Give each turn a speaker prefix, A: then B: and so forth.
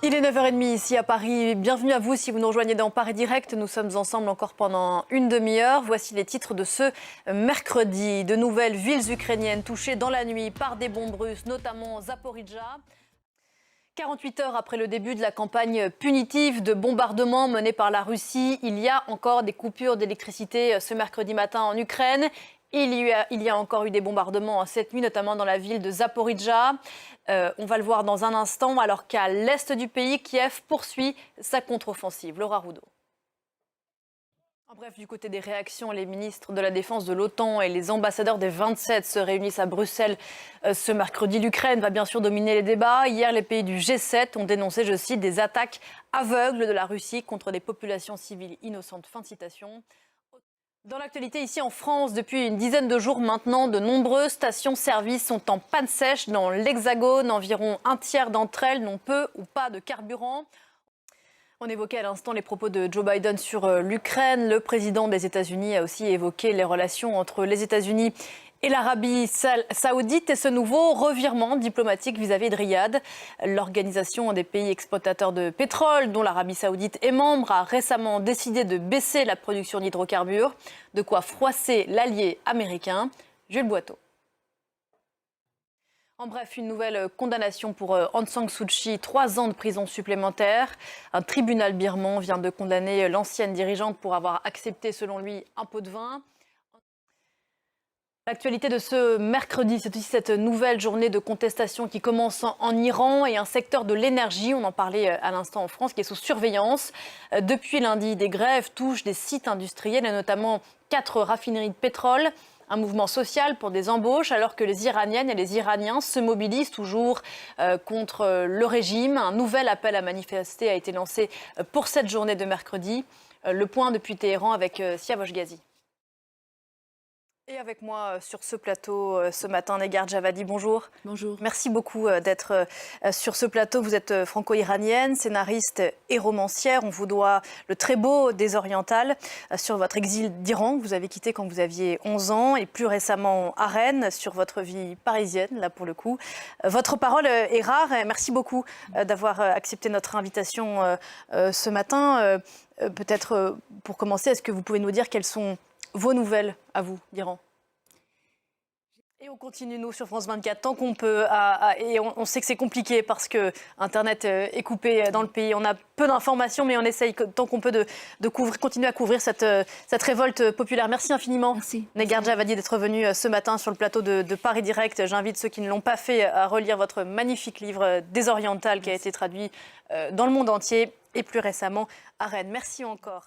A: Il est 9h30 ici à Paris. Bienvenue à vous si vous nous rejoignez dans Paris Direct. Nous sommes ensemble encore pendant une demi-heure. Voici les titres de ce mercredi. De nouvelles villes ukrainiennes touchées dans la nuit par des bombes russes, notamment Zaporijjia. 48 heures après le début de la campagne punitive de bombardement menée par la Russie, il y a encore des coupures d'électricité ce mercredi matin en Ukraine. Il y a encore eu des bombardements cette nuit, notamment dans la ville de Zaporijjia. On va le voir dans un instant, alors qu'à l'est du pays, Kiev poursuit sa contre-offensive. Laura Roudot. En bref, du côté des réactions, les ministres de la Défense de l'OTAN et les ambassadeurs des 27 se réunissent à Bruxelles ce mercredi. L'Ukraine va bien sûr dominer les débats. Hier, les pays du G7 ont dénoncé, je cite, des attaques aveugles de la Russie contre des populations civiles innocentes. Fin de citation. Dans l'actualité ici en France, depuis une dizaine de jours maintenant, de nombreuses stations-service sont en panne sèche dans l'Hexagone. Environ un tiers d'entre elles n'ont peu ou pas de carburant. On évoquait à l'instant les propos de Joe Biden sur l'Ukraine. Le président des États-Unis a aussi évoqué les relations entre les États-Unis et l'Arabie saoudite et ce nouveau revirement diplomatique vis-à-vis de Riyad. L'organisation des pays exploitateurs de pétrole, dont l'Arabie saoudite est membre, a récemment décidé de baisser la production d'hydrocarbures, de quoi froisser l'allié américain. Jules Boiteau. En bref, une nouvelle condamnation pour Aung San Suu Kyi, 3 ans de prison supplémentaire. Un tribunal birman vient de condamner l'ancienne dirigeante pour avoir accepté, selon lui, un pot de vin. L'actualité de ce mercredi, c'est aussi cette nouvelle journée de contestation qui commence en Iran et un secteur de l'énergie, on en parlait à l'instant en France, qui est sous surveillance. Depuis lundi, des grèves touchent des sites industriels et notamment 4 raffineries de pétrole. Un mouvement social pour des embauches alors que les Iraniennes et les Iraniens se mobilisent toujours contre le régime. Un nouvel appel à manifester a été lancé pour cette journée de mercredi. Le point depuis Téhéran avec Siavosh Ghazi. Et avec moi sur ce plateau ce matin, Negar Javadi, bonjour.
B: Bonjour.
A: Merci beaucoup d'être sur ce plateau. Vous êtes franco-iranienne, scénariste et romancière. On vous doit le très beau Des Orientales sur votre exil d'Iran que vous avez quitté quand vous aviez 11 ans et plus récemment à Rennes sur votre vie parisienne, là pour le coup. Votre parole est rare. Merci beaucoup d'avoir accepté notre invitation ce matin. Peut-être pour commencer, est-ce que vous pouvez nous dire quelles sont vos nouvelles à vous d'Iran? Et on continue, nous, sur France 24, tant qu'on peut. Et on sait que c'est compliqué parce que Internet est coupé dans le pays. On a peu d'informations, mais on essaye, tant qu'on peut, de continuer à couvrir cette révolte populaire. Merci infiniment, Negar Javadi, d'être venu ce matin sur le plateau de Paris Direct. J'invite ceux qui ne l'ont pas fait à relire votre magnifique livre Des Orientales, qui a été traduit dans le monde entier et plus récemment à Rennes. Merci encore.